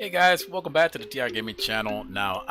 Hey guys, welcome back to the TR Gaming channel. Now,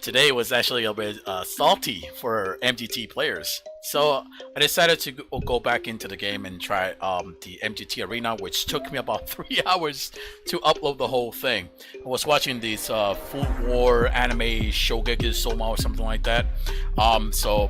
today was actually a bit salty for MTT players. So I decided to go back into the game and try the Mtg Arena, which took me about 3 hours to upload the whole thing. I was watching these Food War anime Shogeki Soma or something like that. So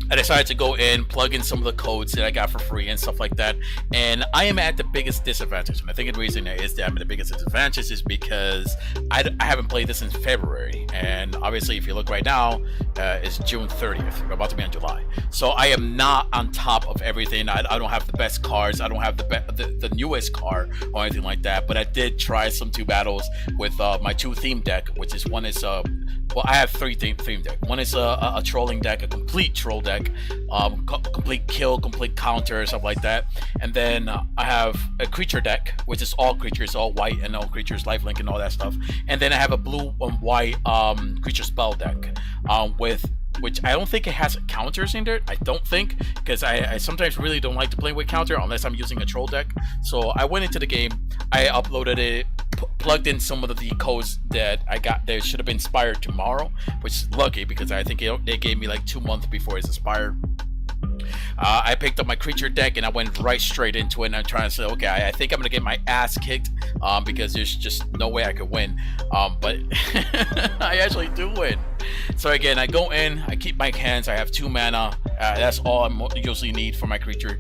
I decided to go in, plug in some of the codes that I got for free and stuff like that, and I am at the biggest disadvantage. And I think the reason is that I'm at the biggest disadvantage is because I haven't played this since February, and obviously if you look right now, it's June 30th. We're about to be on July. So I am not on top of everything. I don't have the best cars. I don't have the newest car or anything like that, but I did try some 2 battles with my 2 theme deck, which is one is well, I have 3 theme deck. One is a trolling deck, a complete troll deck, complete kill, complete counter, stuff like that. And then I have a creature deck, which is all creatures, all white and all creatures, lifelink and all that stuff. And then I have a blue and white creature spell deck, which I don't think it has counters in there. I don't think, because I sometimes really don't like to play with counter unless I'm using a troll deck. So I went into the game, I uploaded it, plugged in some of the codes that I got. They should have been expired tomorrow, which is lucky because I think they gave me like 2 months before it's expired. I picked up my creature deck and I went right straight into it, and I'm trying to say, okay, I think I'm gonna get my ass kicked because there's just no way I could win, but I actually do win. So again, I go in, I keep my hands, I have 2 mana, that's all I usually need for my creature.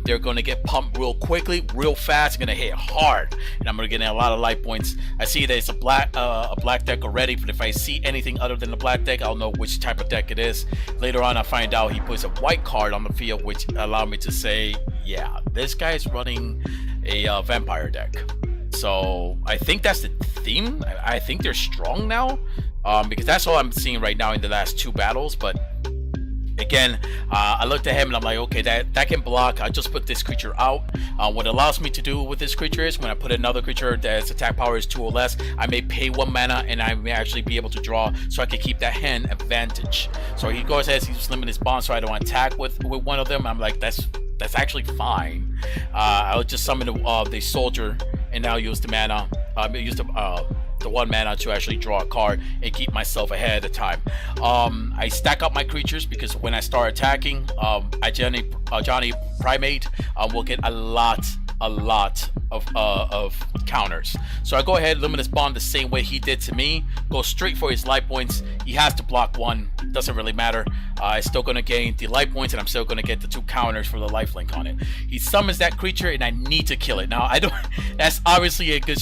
They're going to get pumped real quickly, real fast, going to hit hard, and I'm going to get a lot of life points. I see there's a black deck already, but if I see anything other than the black deck, I'll know which type of deck it is. Later on, I find out he puts a white card on the field, which allowed me to say, yeah, this guy's running a vampire deck. So I think that's the theme. I think they're strong now, because that's all I'm seeing right now in the last 2 battles. But again, I looked at him and I'm like, okay, that can block. I just put this creature out. What it allows me to do with this creature is when I put another creature that's attack power is 2 or less, I may pay 1 mana and I may actually be able to draw, so I can keep that hand advantage. So he goes ahead, he's limiting his bond, so I don't attack with one of them. I'm like, that's actually fine. I'll just summon the soldier and now use the mana. Use the 1 mana to actually draw a card and keep myself ahead of time. I stack up my creatures because when I start attacking, Johnny Primate will get a lot of counters. So I go ahead, limit his bond the same way he did to me, go straight for his life points. He has to block 1, doesn't really matter. I'm still gonna gain the life points and I'm still gonna get the 2 counters for the lifelink on it. He summons that creature and I need to kill it. Now I don't, that's obviously a good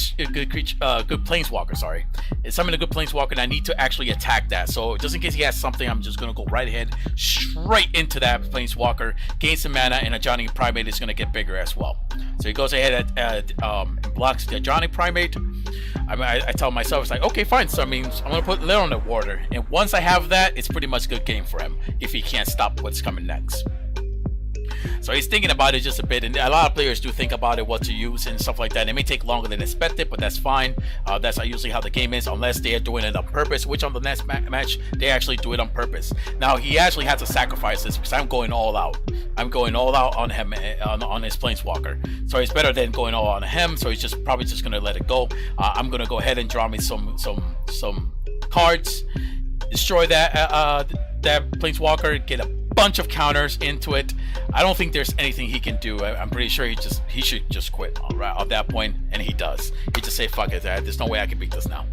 creature, good planeswalker, sorry. It's summoning a good planeswalker and I need to actually attack that. So just in case he has something, I'm just gonna go right ahead, straight into that planeswalker, gain some mana, and a Johnny Primate is gonna get bigger as well. So he goes ahead and blocks the Johnny Primate. I tell myself, it's like, okay, fine. So I mean, I'm gonna put Lil on the water, and once I have that, it's pretty much a good game for him if he can't stop what's coming next. So he's thinking about it just a bit, and a lot of players do think about it, what to use and stuff like that. It may take longer than expected, but that's fine. That's usually how the game is, unless they are doing it on purpose, which on the next match, they actually do it on purpose. Now, he actually had to sacrifice this because I'm going all out. I'm going all out on him, on his planeswalker. So it's better than going all on him, so he's probably just going to let it go. I'm going to go ahead and draw me some cards, destroy that planeswalker, get a bunch of counters into it. I don't think there's anything he can do. I'm pretty sure he should just quit at that point, and he does. He just say, fuck it, there's no way I can beat this now.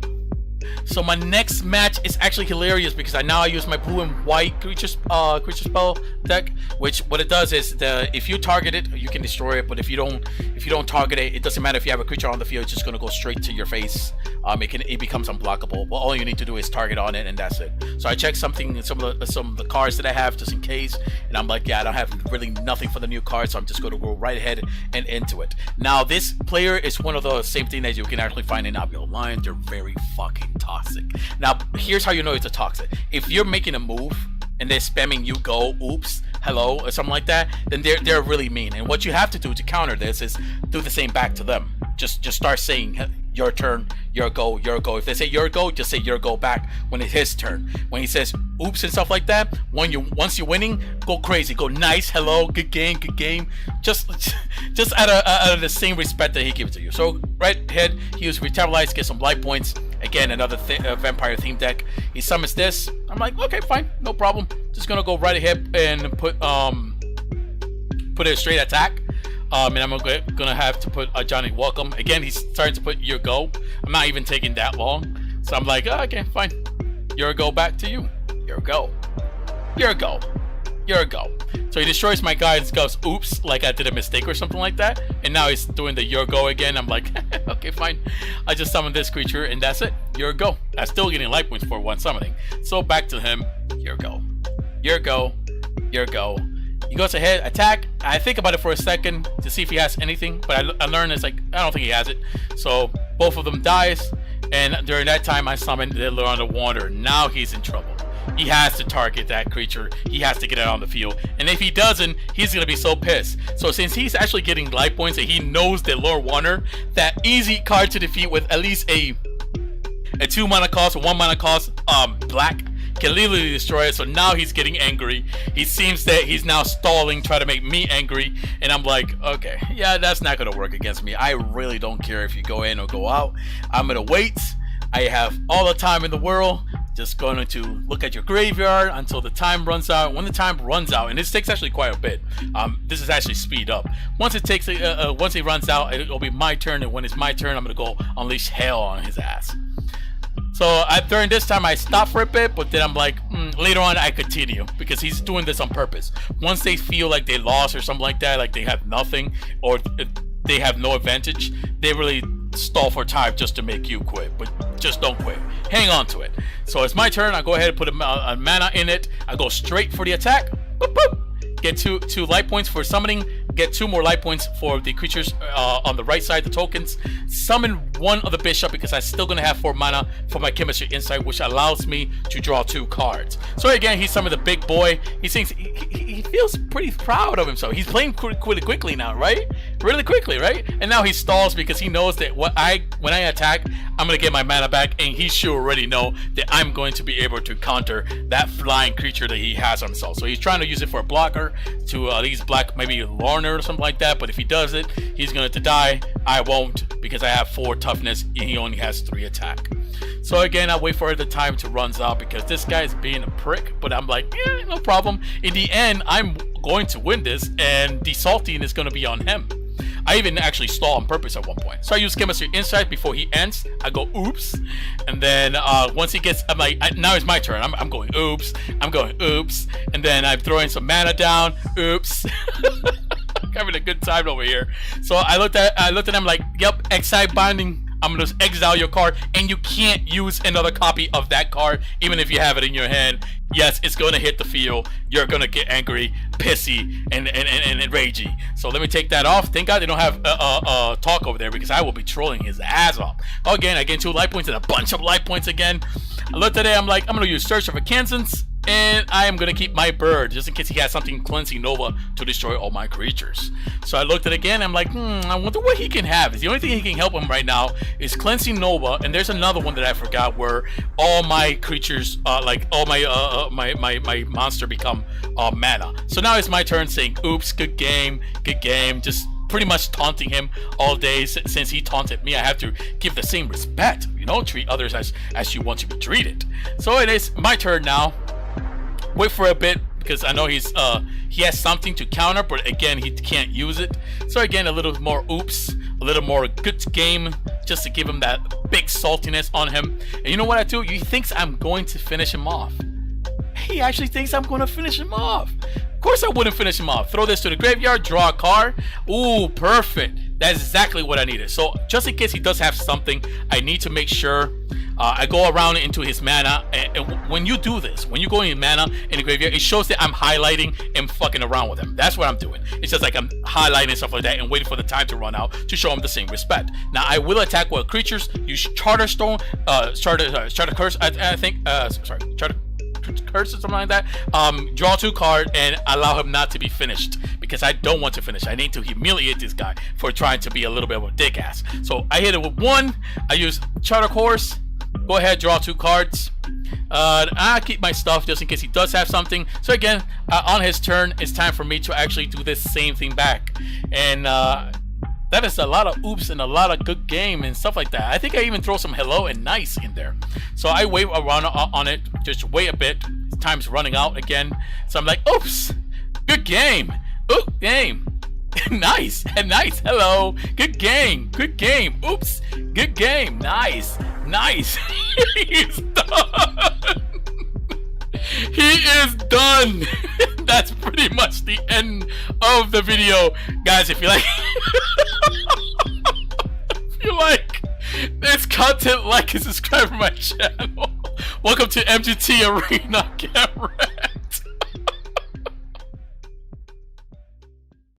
So my next match is actually hilarious because I use my blue and white creature spell deck, which what it does is if you target it, you can destroy it. But if you don't target it, it doesn't matter if you have a creature on the field; it's just gonna go straight to your face. It becomes unblockable. Well, all you need to do is target on it, and that's it. So I check some of the cards that I have just in case, and I'm like, yeah, I don't have really nothing for the new cards, so I'm just gonna go right ahead and into it. Now this player is one of the same thing that you can actually find in Albion Online. They're very fucking toxic. Now here's how you know it's a toxic. If you're making a move and they're spamming you go oops hello or something like that, then they're really mean, and what you have to do to counter this is do the same back to them. Just start saying your turn, your go, your go. If they say your go, just say your go back when it's his turn. When he says oops and stuff like that, once you're winning, go crazy, go nice, hello, good game, good game. Just out of the same respect that he gives to you. So right ahead, he used Revitalize, get some life points. Again, another vampire theme deck. He summons this. I'm like, okay, fine, no problem. Just gonna go right ahead and put a straight attack. And I'm gonna have to put a Johnny Welcome. Again, he's starting to put your go. I'm not even taking that long. So I'm like, oh, okay, fine. Your go back to you. Your go. Your go. Your go. So he destroys my guy and goes, oops, like I did a mistake or something like that. And now he's doing the your go again. I'm like, okay, fine. I just summoned this creature and that's it. Your go. I'm still getting life points for one summoning. So back to him. Your go. Your go. Your go. He goes ahead, attack. I think about it for a second to see if he has anything, but I learned it's like, I don't think he has it. So both of them dies, and during that time I summoned the Leon Wanderer. Now he's in trouble. He has to target that creature. He has to get it on the field. And if he doesn't, he's going to be so pissed. So since he's actually getting life points and he knows that Lord Wanderer, that easy card to defeat with at least a 2 mana cost or 1 mana cost, black, can literally destroy it. So now he's getting angry. He seems that he's now stalling, trying to make me angry, and I'm like, okay, yeah, that's not gonna work against me. I really don't care if you go in or go out. I'm gonna wait. I have all the time in the world. Just going to look at your graveyard until the time runs out. When the time runs out, and this takes actually quite a bit, this is actually speed up. Once it runs out, it'll be my turn, and when it's my turn, I'm gonna go unleash hell on his ass. So during this time I stopped for a bit, but then I'm like, later on I continue because he's doing this on purpose. Once they feel like they lost or something like that, like they have nothing or they have no advantage, they really stall for time just to make you quit. But just don't quit. Hang on to it. So it's my turn. I go ahead and put a mana in it. I go straight for the attack. Boop, boop. Get two life points for summoning. Get 2 more life points for the creatures on the right side, the tokens. Summon 1 of the bishop because I'm still gonna have 4 mana for my chemistry insight, which allows me to draw 2 cards. So again, he summoned the big boy. He thinks he feels pretty proud of himself. He's playing quickly now, right? Really quickly, right? And now he stalls because he knows that when I attack, I'm gonna get my mana back, and he should already know that I'm going to be able to counter that flying creature that he has on himself. So he's trying to use it for a blocker to at least block maybe Lorna or something like that. But if he does it, he's going to die. I won't because I have 4 toughness and he only has 3 attack. So again, I wait for the time to runs out because this guy is being a prick. But I'm like, yeah, no problem. In the end, I'm going to win this, and the salting is going to be on him. I even actually stall on purpose at one point. So I use Chemistry Insight before he ends. I go, oops. And then once he gets, I'm like, now it's my turn. I'm going, oops. I'm going, oops. And then I'm throwing some mana down. Oops. Having a good time over here. So I looked at him like, yep, Excite Binding. I'm gonna exile your card, and you can't use another copy of that card even if you have it in your hand. Yes, it's gonna hit the field. You're gonna get angry, pissy, and ragey. So let me take that off. Thank God they don't have talk over there because I will be trolling his ass off. Again, I get 2 life points and a bunch of life points again. I looked at it. I'm like, I'm gonna use Search of a Kansans. And I am going to keep my bird just in case he has something Cleansing Nova to destroy all my creatures. So I looked at it again. I'm like, I wonder what he can have. Is the only thing he can help him right now is Cleansing Nova. And there's another one that I forgot where all my creatures, like all my monster become mana. So now it's my turn saying, oops, good game, good game. Just pretty much taunting him all day. Since he taunted me, I have to give the same respect. You know, treat others as you want to be treated. So it is my turn now. Wait for a bit because I know he has something to counter, but again he can't use it. So again, a little more oops, a little more good game, just to give him that big saltiness on him. And you know what I do? He thinks I'm going to finish him off. He actually thinks I'm going to finish him off. Of course I wouldn't finish him off. Throw this to the graveyard, draw a card. Ooh, perfect. That's exactly what I needed. So just in case he does have something, I need to make sure I go around into his mana. And when you do this, when you go in mana in the graveyard, it shows that I'm highlighting and fucking around with him. That's what I'm doing. It's just like I'm highlighting stuff like that and waiting for the time to run out to show him the same respect. Now I will attack with creatures. Use Charter Curse. I think. Sorry, Charter Curse or something like that. Draw 2 cards and allow him not to be finished because I don't want to finish. I need to humiliate this guy for trying to be a little bit of a dick ass. So I hit it with 1. I use Charter Course. Go ahead, draw 2 cards. I keep my stuff just in case he does have something. So again, on his turn, it's time for me to actually do this same thing back. And that is a lot of oops and a lot of good game and stuff like that. I think I even throw some hello and nice in there. So I wait around on it, just wait a bit. Time's running out again. So I'm like, oops, good game. Oop, game. Nice and nice. Hello. Good game. Good game. Oops. Good game. Nice. Nice. He's done. He is done. That's pretty much the end of the video, guys. If you like, if you like this content, like and subscribe to my channel. Welcome to MTG Arena, Cameron.